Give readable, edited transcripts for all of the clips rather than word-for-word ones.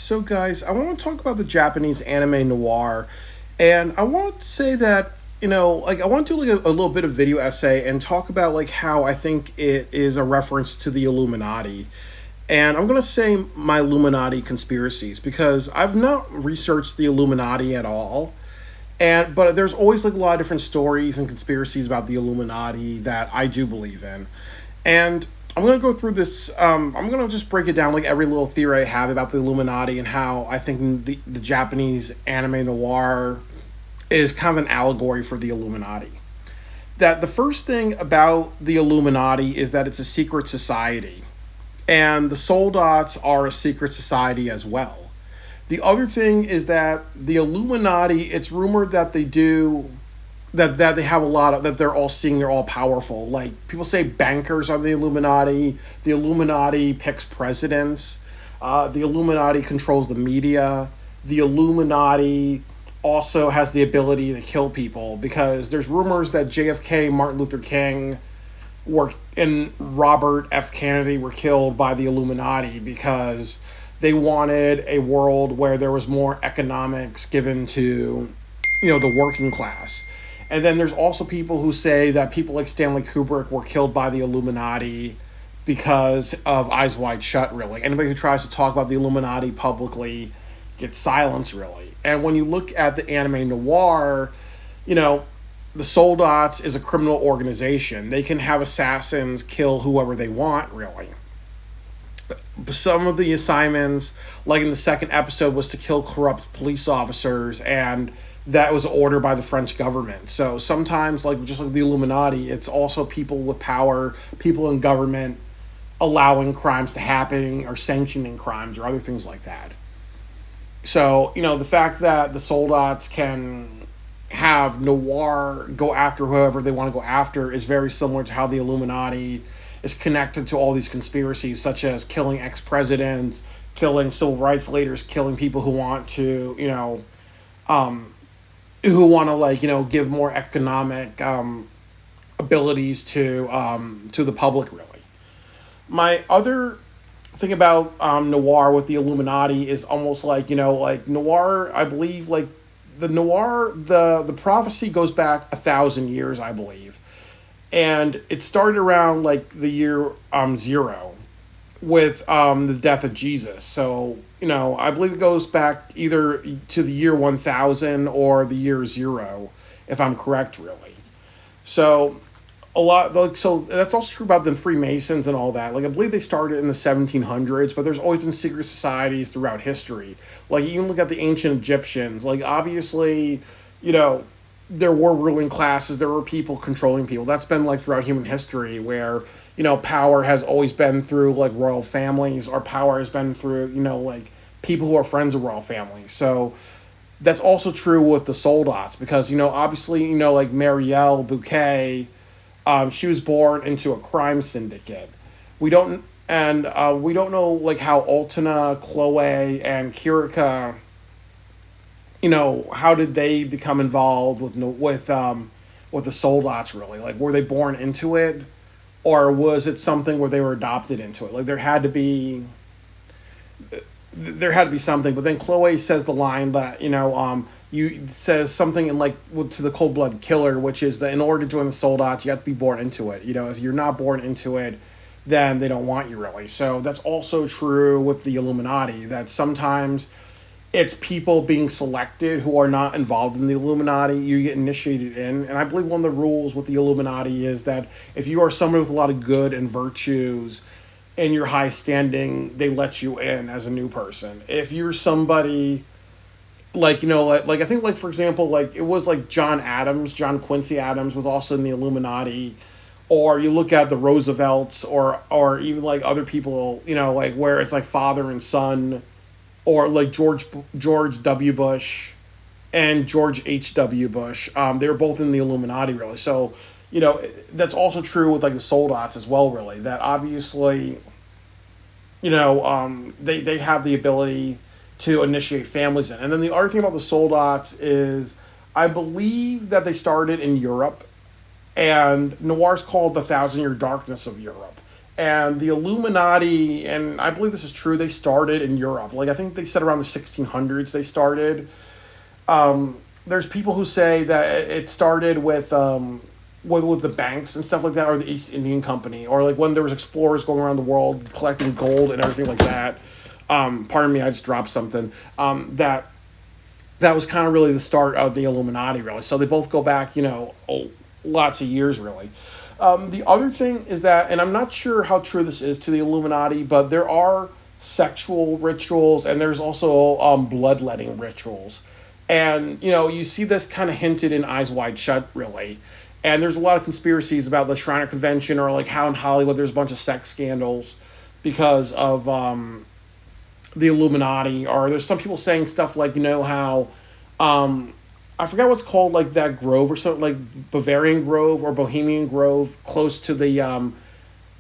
So, guys, I want to talk about the Japanese anime noir, and I want to say that I want to do like a little bit of video essay and talk about like how I think it is a reference to the Illuminati, and I'm gonna say my Illuminati conspiracies because I've not researched the Illuminati at all, and but there's always like a lot of different stories and conspiracies about the Illuminati that I do believe in, and I'm gonna go through this. I'm gonna just break it down like every little theory I have about the Illuminati and how I think the Japanese anime noir is kind of an allegory for the Illuminati. That the first thing about the Illuminati is that it's a secret society, and the Soldats are a secret society as well. The other thing is that the Illuminati, it's rumored that they have a lot of that they're all seeing, they're all powerful. Like people say bankers are the Illuminati. The Illuminati picks presidents. The Illuminati controls the media. The Illuminati also has the ability to kill people because there's rumors that JFK, Martin Luther King, and Robert F. Kennedy were killed by the Illuminati because they wanted a world where there was more economics given to, the working class. And then there's also people who say that people like Stanley Kubrick were killed by the Illuminati because of Eyes Wide Shut, really. Anybody who tries to talk about the Illuminati publicly gets silenced, really. And when you look at the anime noir, the Soldats is a criminal organization. They can have assassins kill whoever they want, really. Some of the assignments, like in the second episode, was to kill corrupt police officers, and that was ordered by the French government. So sometimes, like just like the Illuminati, it's also people with power, people in government allowing crimes to happen or sanctioning crimes or other things like that. So, the fact that the Soldats can have Noir go after whoever they want to go after is very similar to how the Illuminati is connected to all these conspiracies, such as killing ex-presidents, killing civil rights leaders, killing people who want to, give more economic abilities to the public, really. My other thing about noir with the Illuminati is almost like noir. I believe like the noir, the prophecy goes back 1,000 years, I believe, and it started around like the year 0 with the death of Jesus. So I believe it goes back either to the year 1000 or the year 0, if I'm correct, really. So so that's also true about the Freemasons and all that. Like I believe they started in the 1700s, but there's always been secret societies throughout history. Like you can look at the ancient Egyptians. Like obviously, there were ruling classes, there were people controlling people. That's been like throughout human history where, power has always been through like royal families, or power has been through, like people who are friends of royal families. So that's also true with the Soldats because, obviously, like Marielle Bouquet, she was born into a crime syndicate. We don't know like how Altena, Chloe, and Kirika, how did they become involved with the Soldats, really? Like, were they born into it, or was it something where they were adopted into it? Like there had to be something. But then Chloe says the line that you says something in like to the Cold Blood Killer, which is that in order to join the Soldats, you have to be born into it. If you're not born into it, then they don't want you, really. So that's also true with the Illuminati, that sometimes it's people being selected who are not involved in the Illuminati, you get initiated in. And I believe one of the rules with the Illuminati is that if you are somebody with a lot of good and virtues and your high standing, they let you in as a new person. If you're somebody like I think, like, for example, like it was like John Quincy Adams was also in the Illuminati, or you look at the Roosevelts, or even like other people, like where it's like father and son, or like George W. Bush and George H.W. Bush. They were both in the Illuminati, really. So, that's also true with like the Soldats as well, really. That obviously, they have the ability to initiate families in. And then the other thing about the Soldats is I believe that they started in Europe, and noir's called the 1,000-Year Darkness of Europe. And the Illuminati, and I believe this is true, they started in Europe. Like I think they said around the 1600s they started. There's people who say that it started with the banks and stuff like that, or the East Indian Company, or like when there was explorers going around the world collecting gold and everything like that. Pardon me, I just dropped something. That was kind of really the start of the Illuminati, really. So they both go back, lots of years, really. The other thing is that, and I'm not sure how true this is to the Illuminati, but there are sexual rituals and there's also bloodletting rituals. And, you see this kind of hinted in Eyes Wide Shut, really. And there's a lot of conspiracies about the Shriner Convention, or like how in Hollywood there's a bunch of sex scandals because of the Illuminati. Or there's some people saying stuff like, how I forgot what's called, like that grove or something, like Bavarian Grove or Bohemian Grove, close to the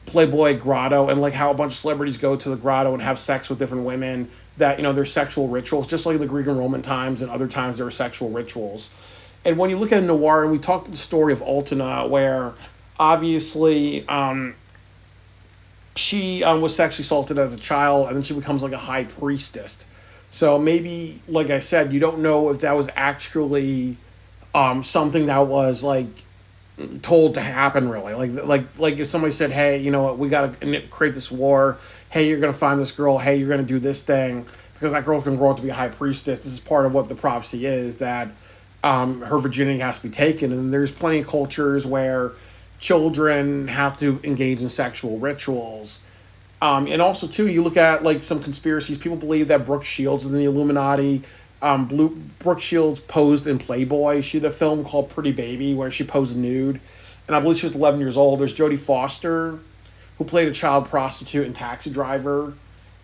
Playboy Grotto, and like how a bunch of celebrities go to the grotto and have sex with different women. That there's sexual rituals, just like the Greek and Roman times, and other times there were sexual rituals. And when you look at Noir, and we talked the story of Altena, where obviously she was sexually assaulted as a child, and then she becomes like a high priestess. So maybe, like I said, you don't know if that was actually something that was like told to happen, really. Like if somebody said, "Hey, you know what? We got to create this war. Hey, you're gonna find this girl. Hey, you're gonna do this thing because that girl's gonna grow up to be a high priestess." This is part of what the prophecy is, that her virginity has to be taken. And there's plenty of cultures where children have to engage in sexual rituals. And also, too, you look at like some conspiracies. People believe that Brooke Shields is in the Illuminati. Brooke Shields posed in Playboy. She did a film called Pretty Baby where she posed nude. And I believe she was 11 years old. There's Jodie Foster, who played a child prostitute and taxi driver.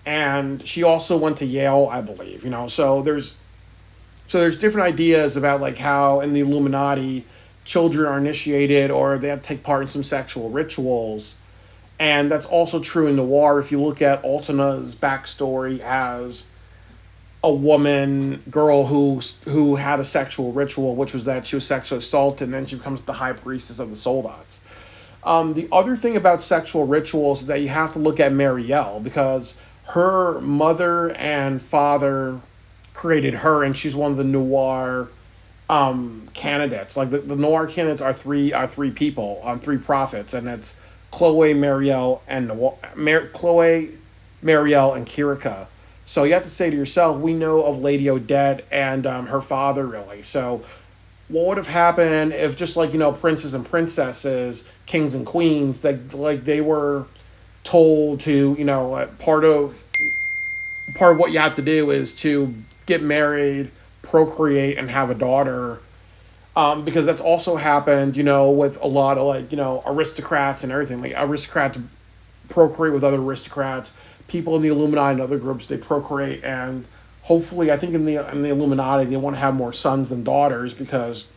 And she also went to Yale, I believe. So there's different ideas about like how in the Illuminati children are initiated or they have to take part in some sexual rituals. And that's also true in Noir. If you look at Altena's backstory as a girl who had a sexual ritual, which was that she was sexually assaulted, and then she becomes the high priestess of the Soldats. The other thing about sexual rituals is that you have to look at Marielle, because her mother and father created her, and she's one of the Noir candidates. Like the Noir candidates are three people, three prophets, and it's Chloe, Marielle, and Chloe, Marielle, and Kirika. So you have to say to yourself, we know of Lady Odette and her father, really. So what would have happened if, just like princes and princesses, kings and queens, that like they were told to part of what you have to do is to get married, procreate, and have a daughter, because that's also happened with a lot of aristocrats and everything. Like aristocrats procreate with other aristocrats. People in the Illuminati and other groups, they procreate, and hopefully, I think in the Illuminati, they want to have more sons than daughters, because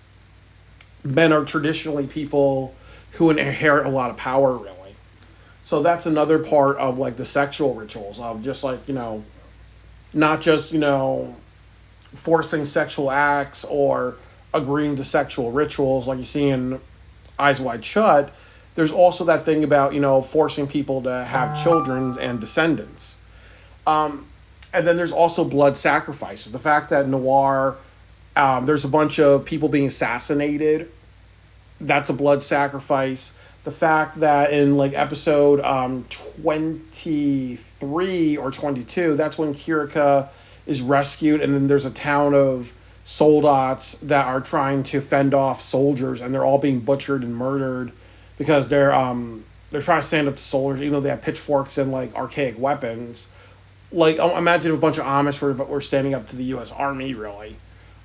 men are traditionally people who inherit a lot of power, really. So that's another part of like the sexual rituals of just like not just forcing sexual acts or agreeing to sexual rituals like you see in Eyes Wide Shut. There's also that thing about forcing people to have children and descendants. And then there's also blood sacrifices. The fact that Noir, there's a bunch of people being assassinated, that's a blood sacrifice. The fact that in like episode 23 or 22, that's when Kirika is rescued, and then there's a town of soldats that are trying to fend off soldiers, and they're all being butchered and murdered because they're trying to stand up to soldiers, even though they have pitchforks and like archaic weapons. Like imagine if a bunch of Amish were standing up to the U.S. Army, really.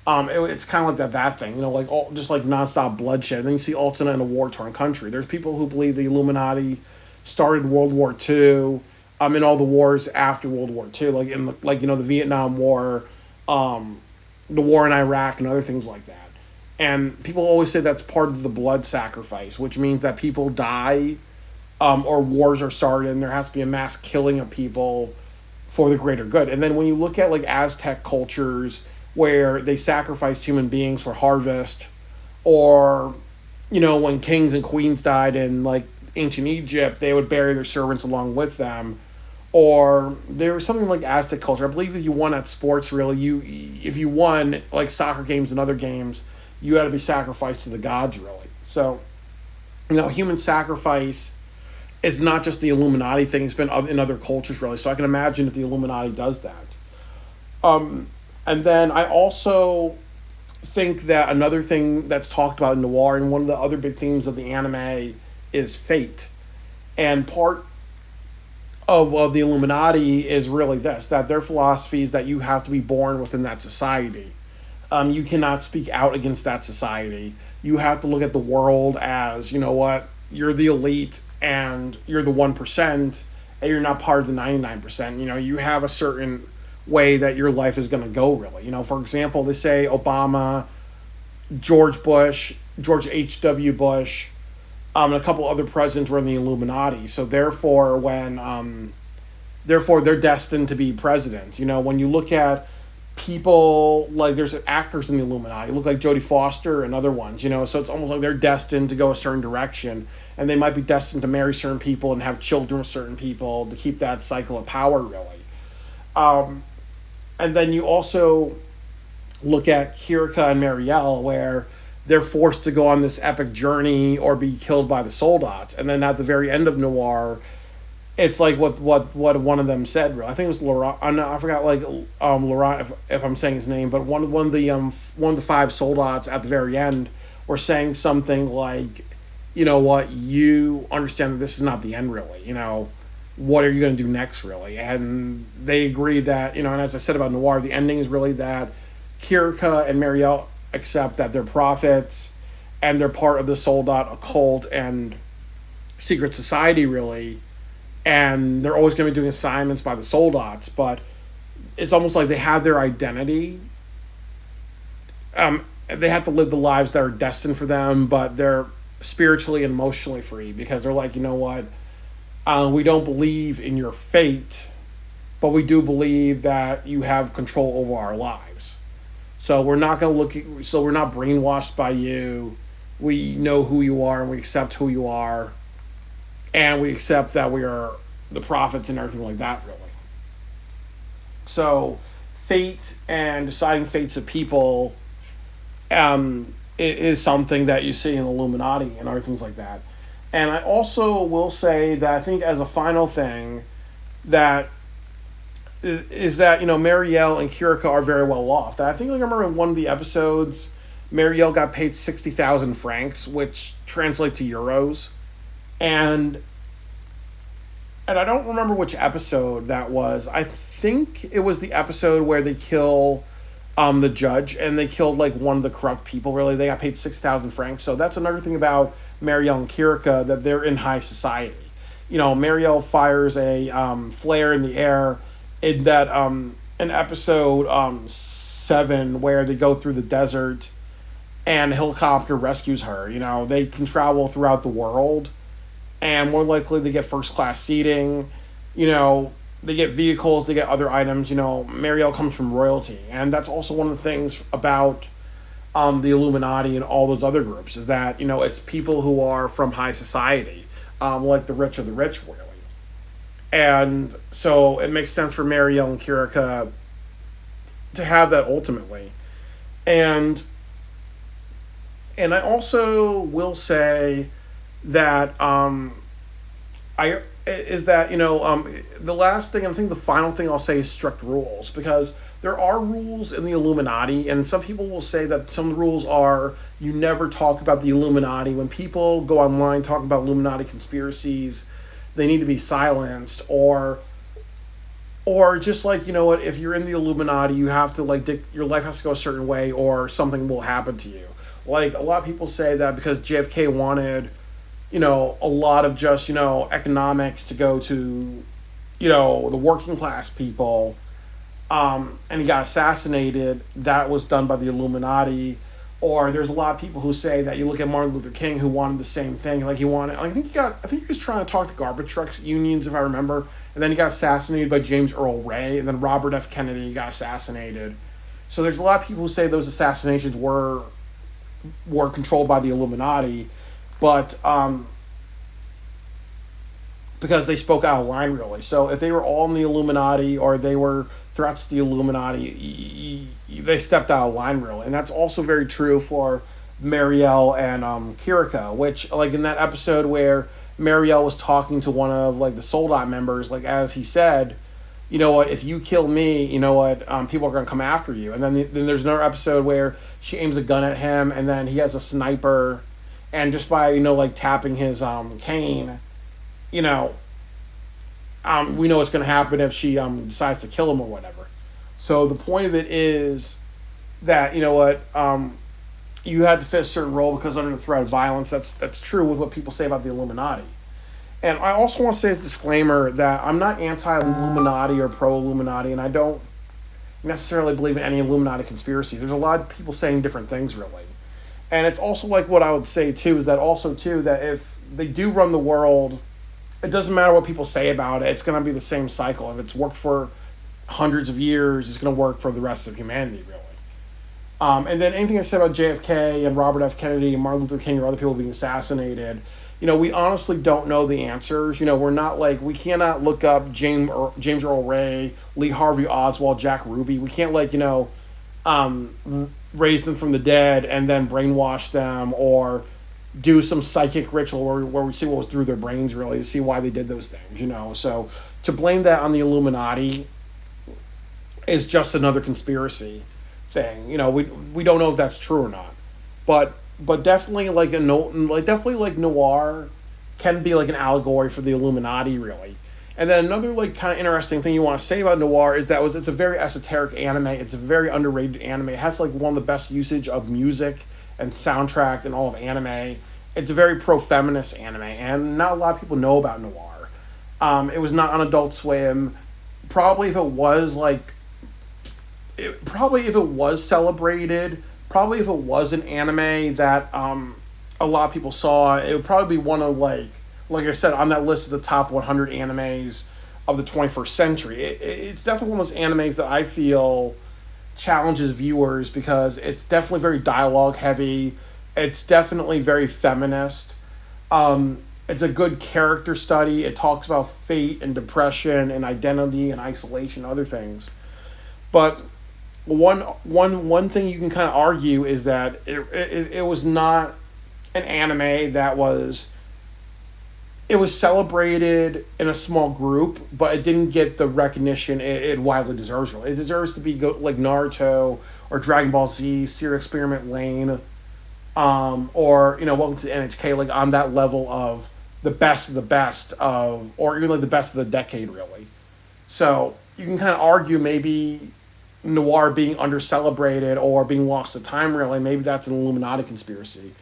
It's kind of like that thing, like just like nonstop bloodshed. And then you see Altena in a war-torn country. There's people who believe the Illuminati started World War II, in all the wars after World War II, like in the Vietnam War, the war in Iraq, and other things like that. And people always say that's part of the blood sacrifice, which means that people die, or wars are started, and there has to be a mass killing of people for the greater good. And then when you look at like Aztec cultures where they sacrifice human beings for harvest, or when kings and queens died in like ancient Egypt, they would bury their servants along with them. Or there was something like Aztec culture. I believe if you won at sports, really, if you won like soccer games and other games, you had to be sacrificed to the gods, really. So, human sacrifice is not just the Illuminati thing. It's been in other cultures, really. So I can imagine if the Illuminati does that. And then I also think that another thing that's talked about in noir, and one of the other big themes of the anime, is fate. And part of the Illuminati is really this, that their philosophy is that you have to be born within that society. You cannot speak out against that society. You have to look at the world as, you know what, you're the elite and you're the 1% and you're not part of the 99%. You have a certain way that your life is going to go, really. For example, they say Obama, George Bush, George H.W. Bush, and a couple other presidents were in the Illuminati. So therefore, therefore they're destined to be presidents. When you look at people, like there's actors in the Illuminati, look like Jodie Foster and other ones. So it's almost like they're destined to go a certain direction, and they might be destined to marry certain people and have children with certain people to keep that cycle of power, really. And then you also look at Kirika and Marielle, where they're forced to go on this epic journey or be killed by the soldats. And then at the very end of Noir, it's like what one of them said. I think it was Laurent. I forgot, like Laurent, if I'm saying his name, but one of the 5 soldats at the very end were saying something like, you know what, you understand that this is not the end, really. What are you going to do next, really? And they agree that, and as I said about Noir, the ending is really that Kirika and Marielle accept that they're prophets and they're part of the soldat occult and secret society, really. And they're always going to be doing assignments by the soldats, but it's almost like they have their identity. They have to live the lives that are destined for them, but they're spiritually and emotionally free, because they're like, you know what? We don't believe in your fate, but we do believe that you have control over our lives. So we're not going to we're not brainwashed by you. We know who you are and we accept who you are. And we accept that we are the prophets and everything like that, really. So fate and deciding fates of people is something that you see in Illuminati and other things like that. And I also will say that I think, as a final thing, that is that, Marielle and Kirika are very well off. I think, I remember in one of the episodes, Marielle got paid 60,000 francs, which translates to euros. And I don't remember which episode that was. I think it was the episode where they kill the judge, and they killed like one of the corrupt people, really. They got paid 6,000 francs. So that's another thing about Marielle and Kirika, that they're in high society. Marielle fires a flare in the air in that in episode 7, where they go through the desert and a helicopter rescues her. They can travel throughout the world, and more likely they get first class seating. They get vehicles, they get other items. Marielle comes from royalty, and that's also one of the things about the Illuminati and all those other groups, is that it's people who are from high society, like the rich of the rich, really. And so it makes sense for Marielle and Kirika to have that ultimately. And I also will say that the last thing, I think the final thing I'll say, is strict rules, because there are rules in the Illuminati, and some people will say that some of the rules are, you never talk about the Illuminati. When people go online talking about Illuminati conspiracies, they need to be silenced, or just like, if you're in the Illuminati, you have to your life has to go a certain way, or something will happen to you. Like, a lot of people say that because JFK wanted, a lot of just, economics to go to, the working class people, and he got assassinated, that was done by the Illuminati. Or there's a lot of people who say that, you look at Martin Luther King, who wanted the same thing. Like, I think he was trying to talk to garbage truck unions, if I remember, and then he got assassinated by James Earl Ray, and then Robert F. Kennedy got assassinated. So there's a lot of people who say those assassinations were controlled by the Illuminati, but because they spoke out of line, really. So if they were all in the Illuminati or they were threats to the Illuminati, they stepped out of line, really. And that's also very true for Marielle and Kiriko, which, like, in that episode where Marielle was talking to one of, like, the Soldat members, like, as he said, you know what, if you kill me, you know what, people are going to come after you. And then there's another episode where she aims a gun at him, and then he has a sniper, and just by, you know, like, tapping his cane, you know, we know what's going to happen if she decides to kill him or whatever. So the point of it is that, you know what, you had to fit a certain role because under the threat of violence. That's true with what people say about the Illuminati. And I also want to say as a disclaimer that I'm not anti-Illuminati or pro-Illuminati, and I don't necessarily believe in any Illuminati conspiracies. There's a lot of people saying different things, really. And it's also like what I would say, too, is that also, too, that if they do run the world, it doesn't matter what people say about it. It's going to be the same cycle. If it's worked for hundreds of years, it's going to work for the rest of humanity, really. And then anything I said about JFK and Robert F. Kennedy and Martin Luther King or other people being assassinated, you know, we honestly don't know the answers. You know, we're not like, we cannot look up James Earl Ray, Lee Harvey Oswald, Jack Ruby. We can't, like, you know, raise them from the dead and then brainwash them or do some psychic ritual where we see what was through their brains, really, to see why they did those things, you know. So to blame that on the Illuminati is just another conspiracy thing. You know, we don't know if that's true or not. But definitely like Noir can be like an allegory for the Illuminati, really. And then another like kind of interesting thing you want to say about Noir is that it's a very esoteric anime. It's a very underrated anime. It has like one of the best usage of music and soundtrack in all of anime. It's a very pro-feminist anime, and not a lot of people know about Noir. It was not on Adult Swim. Probably if it was celebrated, probably if it was an anime that a lot of people saw, it would probably be one of like I said, on that list of the top 100 animes of the 21st century. It's definitely one of those animes that I feel challenges viewers because it's definitely very dialogue heavy. It's definitely very feminist. It's a good character study. It talks about fate and depression and identity and isolation and other things. But one thing you can kind of argue is that it was not an anime that was... It was celebrated in a small group, but it didn't get the recognition it widely deserves. It deserves to be like Naruto or Dragon Ball Z, Serial Experiment Lane, or, you know, Welcome to the NHK, like on that level of the best of, or even like the best of the decade, really. So you can kind of argue maybe Noir being under-celebrated or being lost to time, really. Maybe that's an Illuminati conspiracy.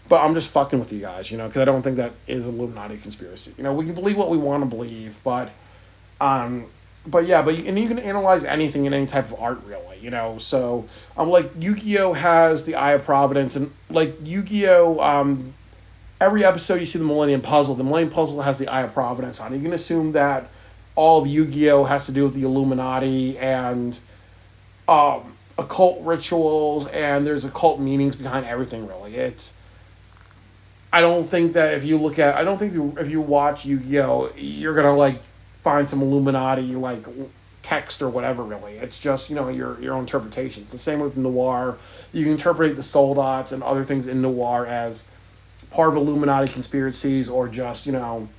But I'm just fucking with you guys, you know, because I don't think that is an Illuminati conspiracy. You know, we can believe what we want to believe, but yeah, and you can analyze anything in any type of art, really, you know. So, like Yu-Gi-Oh has the Eye of Providence, and like Yu-Gi-Oh, every episode you see the Millennium Puzzle. The Millennium Puzzle has the Eye of Providence on it. You can assume that all of Yu-Gi-Oh has to do with the Illuminati and occult rituals, and there's occult meanings behind everything, really. I don't think that if you watch Yu-Gi-Oh, you're gonna like find some Illuminati like text or whatever. Really, it's just, you know, your own interpretation. It's the same with Noir. You can interpret the Soldats and other things in Noir as part of Illuminati conspiracies, or just you know,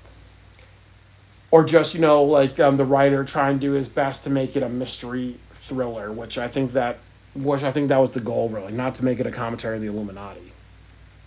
like the writer trying to do his best to make it a mystery thriller, which I think that was the goal, really, not to make it a commentary of the Illuminati.